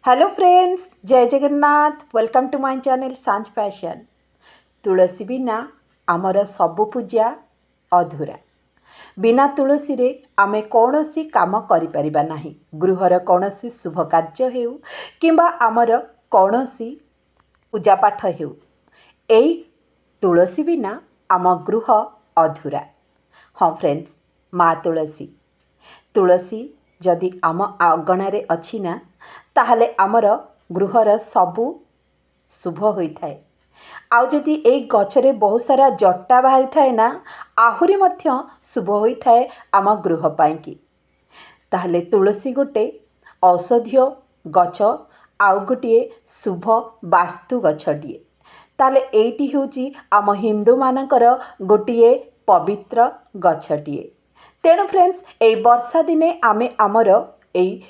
Hello friends, जय Jagannath. Welcome to my channel Sanjh fashion. तुलसी बिना आमर सबु पूजा अधूरा। बिना तुलसी रे आमे कौनसी काम करि परिबा नाही। गृहर कौनसी शुभ कार्य हेउ किंबा आमर कौनसी पूजा पाठ हेउ, एई तुलसी बिना आम गृह अधूरा। हाँ फ्रेंड्स, माँ तुलसी तुलसी जदि आम अगणारे अछि ना, ताहले आमर गृहर सबु शुभ होइथाए। आउ जदि एई गछरे बहुत सारा जटा बाहरी थाए ना, आहुरी मध्य शुभ होइथाए आम गृह पाइंकी। ताहले तुलसी गोटे औषधीय गछ, आउ गोटे शुभ वास्तु गछटिए। ताहले एइटी होउची आम हिंदू मानकर गोटिए पवित्र गछटिए। तेणु फ्रेंड्स, एई वर्षा दिने आमे आमर एई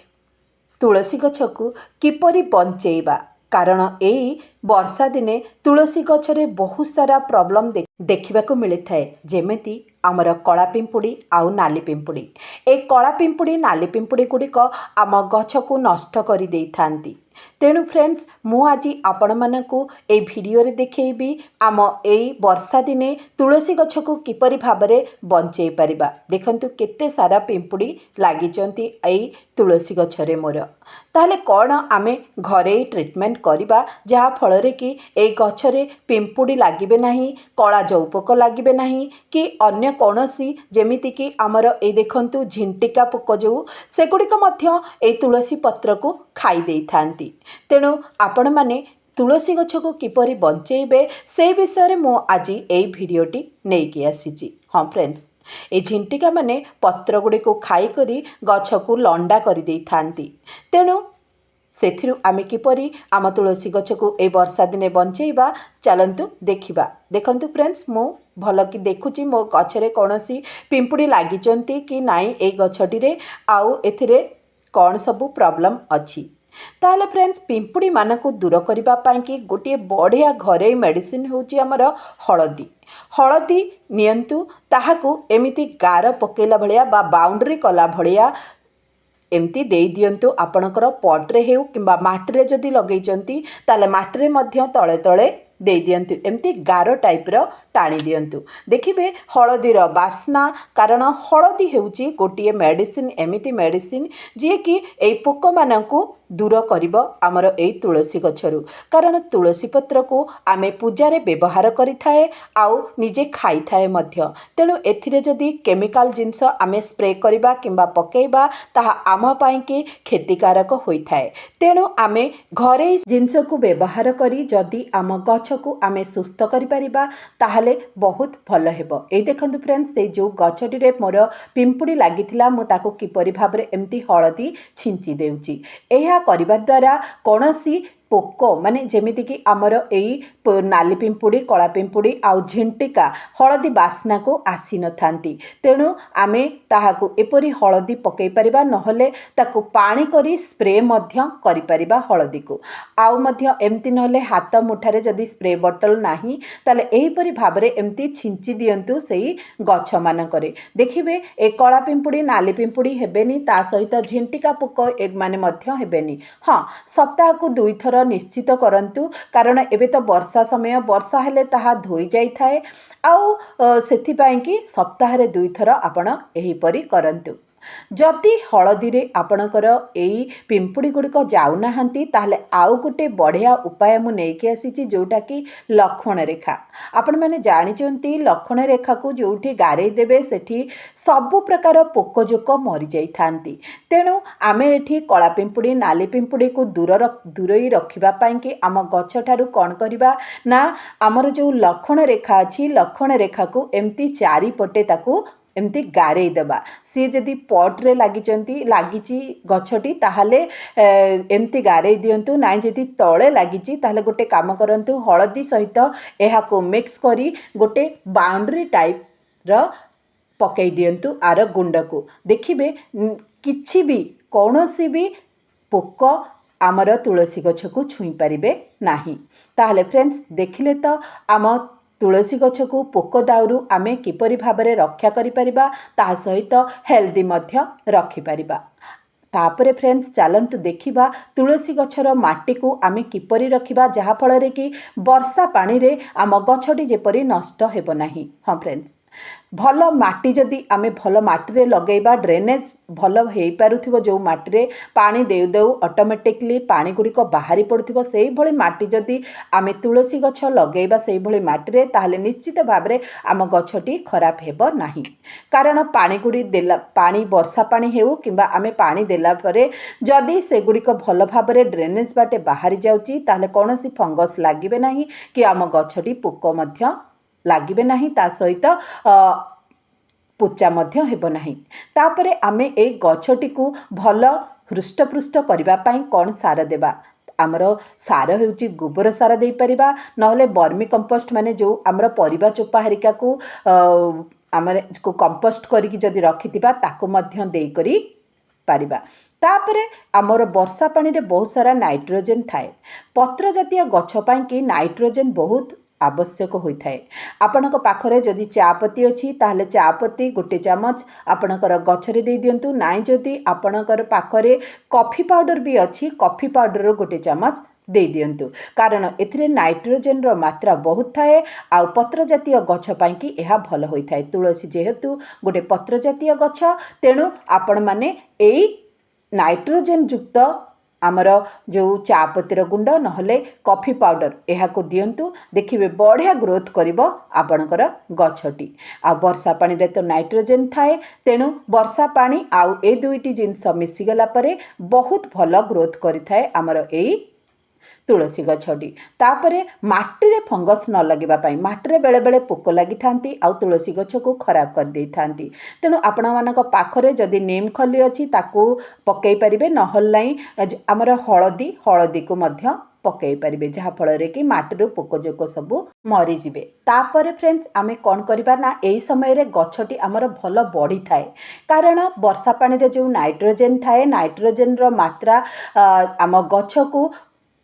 तुलसी गछकु किपरि बंचेइबा, कारण एई वर्षा दिने तुलसी गछरे बहुत सारा प्रॉब्लम देखिबाकू मिलिथाए। जेमिति आमर कला पिंपुड़ी आउ नाली पिंपुड़ी। ए कला पिंपुड़ी नाली पिंपुड़ी गुड़िक आम गछकु नष्ट करि देइथांती। तेणु फ्रेंड्स, मु आज आपण मानकु ए भिडियो रे देखैबी आम एई वर्षा दिने तुलसी गछकु किपरि भाबरे बंचेई परिबा। देखंतु केते सारा पिंपुड़ी लागिचंती एई तुलसी गछरे मोर। ताहले कौन आमे घरे ट्रीटमेंट करिबा जहा फଳରେ कि एई गछरे पिंपुड़ी लागिबे नाही, कला जौपोक लागिबे नाही, कि अन्य कौनसी जेमिति कि आमर ए देखंतु झिंटिका पोक जो सेगुड़िक मध्य ए तुलसी पत्र को खाई देइथांती। तेणु आपण माने तुलसी गछ को किपरि बंचेइबे से विषय मु आज एई भिडियोटी नेइकी आसीची। हाँ फ्रेंड्स, ए झिंटिका माने पत्र गुड़ी को खाई करी गछ को लंडा करि देइथांती। तेणु सेथिरु आमे किपरि आम तुलसी गछ को ए वर्षा दिने बंचेइबा, चलंतु देखिबा। देखंतु फ्रेंड्स, मु भल कि देखुची मो गछरे कौनसी पिंपुड़ी लागिचंती कि नाई ए गछटी रे, आउ एथिरे कौन सबु प्रॉब्लम अछि। ताहले फ्रेंड्स, पिंपुड़ी मानकु दूर करिबा पाई कि गोटे बढ़िया घरे मेडिसिन होची हमर हळदी। हळदी नियंतु, ताहाकु एमिति गार पकेला भलिया बा बाउंड्री कला भलिया एमती देई दियंतु। आपणकर पट्रे हेउ किंबा माटीरे जदि लगेइचंती ताले माटीरे मध्य तळे तळे देई दियंतु। एमती गार टाइप रो टाणी दियंतु। देखिबे हळदीर बास्ना, कारण हळदी हेउची गोटिए मेडिसिन, एमिति मेडिसिन जे कि एई पोक मानकु दूर करिबो आमर एई तुलसी गछरु। कारण तुलसी पत्र को आमे पूजारे व्यवहार करिथाए, आउ निजे खाई थाए मध्य। तेणु एथिरे जदि केमिकल जिंस आमे स्प्रे करिबा किंबा पकेइबा, ताहा आम पाई कि क्षतिकारक होइथाए। तेणु आमे घरे जिंस को व्यवहार करी जदि आम गछ को आमे सुस्थ करि परिबा, ताहले बहुत भल हेबो। ए देखंतु फ्रेंड्स, से जो गछटी रे मोर पिंपुड़ी लागिथिला, मु ताको किपरि भाबरे एमती हळदी छिंची देउची। एहा करिबा द्वारा कौनसी पोक माने जेमिति कि आमर एई नाली पिंपुड़ी, कला पिंपुड़ी आउ झिंटिका हळदी बास्ना को आसी न थांती। तेणु आमे ताहाकु एपरि हळदी पकेई परिबा, नहले ताकु पानी करी स्प्रे मध्य करि परिबा हळदी को। आउ मध्य एमती नहले हाथ मुठारे जदि स्प्रे बोतल नाही, ताले एहीपरि भाबरे एमती छिंची दियंतु सेई गछ मानकरे। देखिबे ए कला पिंपुड़ी नाली पिंपुड़ी हेबेनी, ता सहित झिंटिका पोक एक माने मध्य हेबेनी। हाँ, सप्ताह को 2 थर निश्चित करंतु, कारण एबे तो वर्षा समय, वर्षा हेले ताहा धोई जाई थाए। आउ सेथि पाई कि सप्ताह रे 2 थर आपण एहीपरि करंतु। जदि हळदी रे आपणकर एई पिंपुड़ी गुड़िक जाऊ नाहंती, ताहले आउ गोटे बढ़िया उपाय मु नेइके आसीची, जोटा कि लक्ष्मण रेखा। आपण माने जानिचंती लक्ष्मण रेखा को जोठी गारेई देबे सेठी सबु प्रकार पोकजोक मरि जाई थांती। तेणु आमे एठी कला पिंपुड़ी नाली पिंपुड़ी को दूरई रखिबा पाई कि आम गछ ठारू कोन करिबा ना, आमर जो लक्ष्मण रेखा अछि, लक्ष्मण रेखा को एमती चारि पटे ताकू एमती गारेई देबा। सी जदि पट्रे लागिची गछटी, ताहले एमती गारेई दियंतु। नाई जदि तळे लागिची, ताहले गोटे काम करंतु, हळदी सहित एहाको मिक्स करी गोटे बाउंड्री टाइप र पकई दियंतु आर गुंड को। देखिबे किछि भी कौनसी भी पोक आमर तुलसी गछ को छुई पारिबे नाही। ताहले फ्रेंड्स, देखिले तो आम तुलसी गछ को पोक दाउरू आमे किपरि भाबरे रक्षा करि परिबा, ता सहित हेल्दी मध्य रखि परिबा। तापरे फ्रेंड्स चलतु देखिबा तुलसी गछर माटी को आमे किपरि रखिबा जहा फଳରେ कि वर्षा पानी रे आम गछटी जेपरि नष्ट हेबो नाही। हाँ फ्रेंड्स भल माटी जदि आमे भल माटी लगेबा ड्रेनेज भल हो पारुथिबो जो माटी पानी देउ देउ ऑटोमेटिकली पानी गुड़िक बाहरी पड़ुथिबो सेही भली माटी जदि आमे तुलसी गछ लगेबा सेही भली माटी ताहले निश्चित भाव में आम गछटी खराब हेबो नाही। कारण पानी गुड़ी देला पानी वर्षा पानी हेउ किंबा आमे पानी देला परे जदि से गुड़िक भल भाव में ड्रेनेज बाटे बाहरी जाउची ताहले कोनोसी फंगस लागिबे नाही कि आम गछटी पोक मध्य लागिबे नाही ता सहित पोचा मध्य हेबो नाही। तापरे आमे ए गछटी को भल हृष्टपृष्ट करबा पई कोन सार देबा आमर सार हेउची गोबर सार दे परिबा नहले वर्मी कंपोस्ट माने जो आमर परिबा चोपा हरिका को आमर को कंपोस्ट करिकि जदि रखितिबा ताको मध्य देई करी पारिबा। तापरे आमर वर्षा पानी रे बहुत सारा नाइट्रोजन थाए पत्र जातीय गछ पई कि नाइट्रोजन बहुत आवश्यक होता है। आपणक पाखरे जदि चापत्ती अच्छी ताहले चापत्ती गोटे चामच आपणकर गछरे दे दियंतु नाई जदि आपणकर पाखरे कॉफी पाउडर भी अच्छी कॉफी पाउडर गोटे चामच दे दियंतु कारण एथिरे नाइट्रोजन रो मात्रा बहुत थाए आउ पत्र जातीय गछ पई कि एहा भल होइथाय। तुलसी जेहेतु गोटे पत्र जातीय गछ तेणु आपण माने एई नाइट्रोजन युक्त आमर जो चापत्तीर गुंड नहले कॉफी पाउडर यह को दियंतु देखिबे बढ़िया ग्रोथ करिबो आपणकर गछटी। आ वर्षा पानी रे तो नाइट्रोजन थाए तेणु वर्षा पानी आउ ए दुईटी जिनस मिसी गला परे बहुत भल ग्रोथ करिथाए आमर एई तुलसी गछटी। तापरे माटी रे फंगस न लगिबा पई माटी रे बेले बेले पोक लागि थांती आउ तुलसी गछ को खराब कर देई थांती तेणु आपण मानक पाखरे जदि नीम खली अछि ताको पकेई परिबे नहल नाही हमर हळदी को मध्य पकई पारे जहाँ फल कि माटी पोकजोक सब मरी जिवे। तापर फ्रेंड्स आमे कौन करबा ना एई समय रे गछटी आमर भल बढ़ी थाए कारण वर्षा पानी रे जो नाइट्रोजन थाए नाइट्रोजन रो मात्रा आम गछ को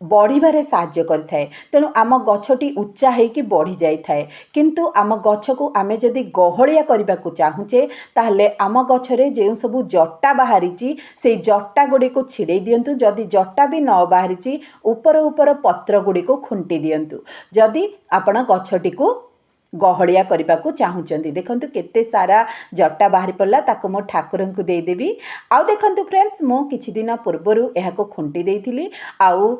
बढ़िबारे साहाय्य करिथाए तेणु आम गछटी उच्चा हेकि बढ़ी जाइथाए किंतु आम गछ को आमे जदि गहलिया करबा को चाहुचे ताहले आम गछरे जे सब जट्टा बाहरीची से जट्टा गुडी को छिड़े दियंतु जदि जट्टा भी न बाहरीची ऊपर ऊपर पत्र गुडी को खुंटी दियंतु जदि आपण गछटी को गहलिया करबा को चाहुचंदी। देखंतु केते सारा जट्टा बाहरी पड़ला ताको मो ठाकुर को दे देबी। आउ देखंतु फ्रेंड्स मो किछि दिन पूर्वरु एहा को खुंटी देइथिली आउ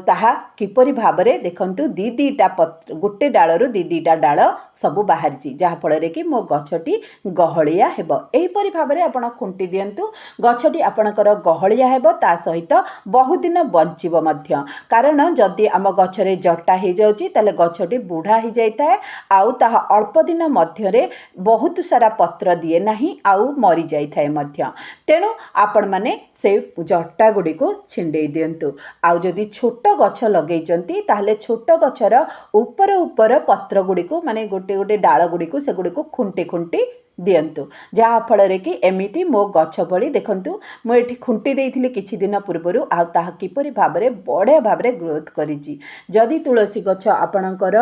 ताहा किपरि भाबरे देखंतु दी दीटा पत्र गोटे डाळरु दी दीटा डाळ सब बाहरीची जहा फल रे कि मो गछटी गहलिया हेबो। एही परि भाबरे आपण खुंटी दियंतु गछटी आपणकर गहलिया हेबो ता सहित बहुत दिन बंचिबो मध्य कारण जदि आम गछरे जट्टा हे जाउची ताले गछटी बुढ़ा ही जाइताए आउ ताहा अल्प दिन मध्यरे बहुत सारा पत्र दिए नाही आउ मरी जाइथाए मध्य तेणु आपण माने से जट्टा गुडी को छिंडे दियंतु। आउ जदि छोट गछ लगेइचंती ताहले छोट गछर ऊपर ऊपर पत्र गुडी को माने गोटे गोटे डाळ गुडी को से गुडी को खुंटी खुंटी दियंतु जहा फल रे कि एमिति मो गछ भली देखंतु मो एठी खुंटी देइथिले किछि दिन पूर्वरु आ ताहा किपरि भाबरे बढिया भाबरे ग्रोथ करिछि। जदि तुलसी गछ आपणकर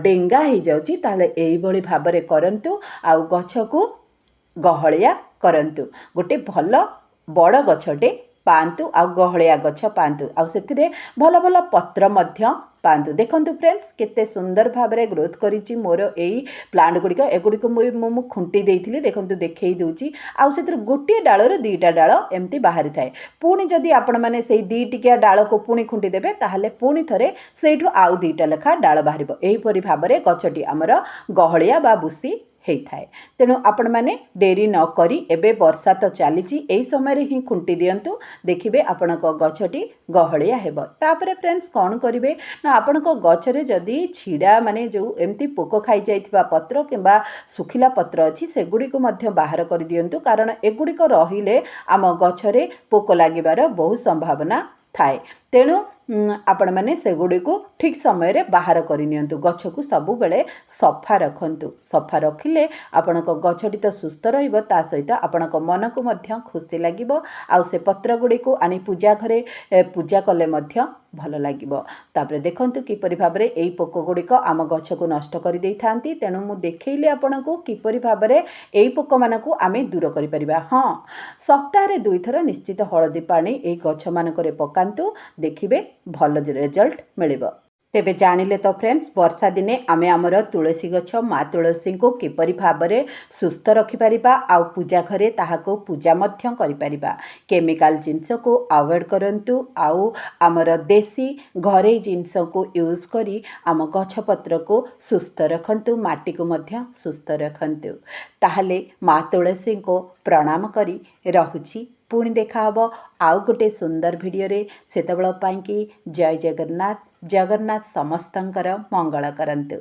डेंगा हो जाउछि ताहले एई भली भाबरे करंतु आउ गछ को गहलिया करंतु गोटे भल बड़ गछटे पांतु आ गहलिया गछ पांतु आ सेतिरे भल भल पत्र मध्य पांतु। देखंतु फ्रेंड्स केते सुंदर भाबरे ग्रोथ करिछि मोर एई प्लांट गुडिक एगुडिक मु खुंटी देइथिली देखंतु देखै दउछि आ सेतिर गोटे डाळर दुईटा डाळ एमती बाहरी थाए पुणी जदि आपण माने सेई दी टिकिया डाळ को पुणी खुंटी देबे ताहले पुणी थरे सेइठु आउ दुईटा लेखा डाळ बाहरिबो। एही परि भाबरे गछटी हमर गहलिया बा बुसी होता है तेणु आपण मैंने डेरी न करी एबे वर्षा तो चली यही समय रे ही खुंटी दियंतु देखिबे आपण गछटी गहलिया हेबो। तापरे फ्रेंड्स कौन करिवे ना आपण गछरे जदि छिड़ा माने जो एमती पोक खाई जाइथिबा पत्र किंबा सुखिला पत्र अछि सेगुडी को मध्य बाहर कर दियंतु कारण एगुडी को रहिले आम गछरे पोक लागिबार बहुत संभावना थाए तेणु आपण मैंने सेगुड़ी को ठीक समय बाहर करनी गछ को सब बेले सफा रखु सफा रखिले आपण गछटी तो सुस्थ रहा सहित आपण मन को मध्य खुशी लगे आउ से पत्र गुड़ी को आनी पूजा घरे पूजा कले भल लगे तापर देखंतु किपरि भाबरे एई पोक गुड़िक आम गछ को नष्ट कर देई थांती तेणु मु देखैली आपण को किपरि भाबरे एई पोक मानकु आमे दूर करि परिबा। हाँ सप्ताह रे 2 थर निश्चित हळदी पानी एई गछ मानकरे पकांतु देखिबे भल रिजल्ट मिलिबो। तेबे जानिले तो फ्रेंड्स वर्षा दिने आमे आमर तुलसी गछ माँ तुलसी को किपरि भाबरे सुस्थ रखिपारिबा आउ पूजा घरे ताहाको पूजा मध्य करिपारिबा। केमिकल जिनस को अवॉइड करंतु आउ आमर देसी घरे जिनस को यूज करी आम गछ पत्र को सुस्थ रखंतु माटी को मध्य सुस्थ रखंतु। ताहले माँ तुलसी को प्रणाम करी रहुछि पुणी देखा हबो आउ गोटे सुंदर वीडियो रे सेतबेल पाई कि जय जगन्नाथ। जगन्नाथ समस्तंकर मंगल करंतु।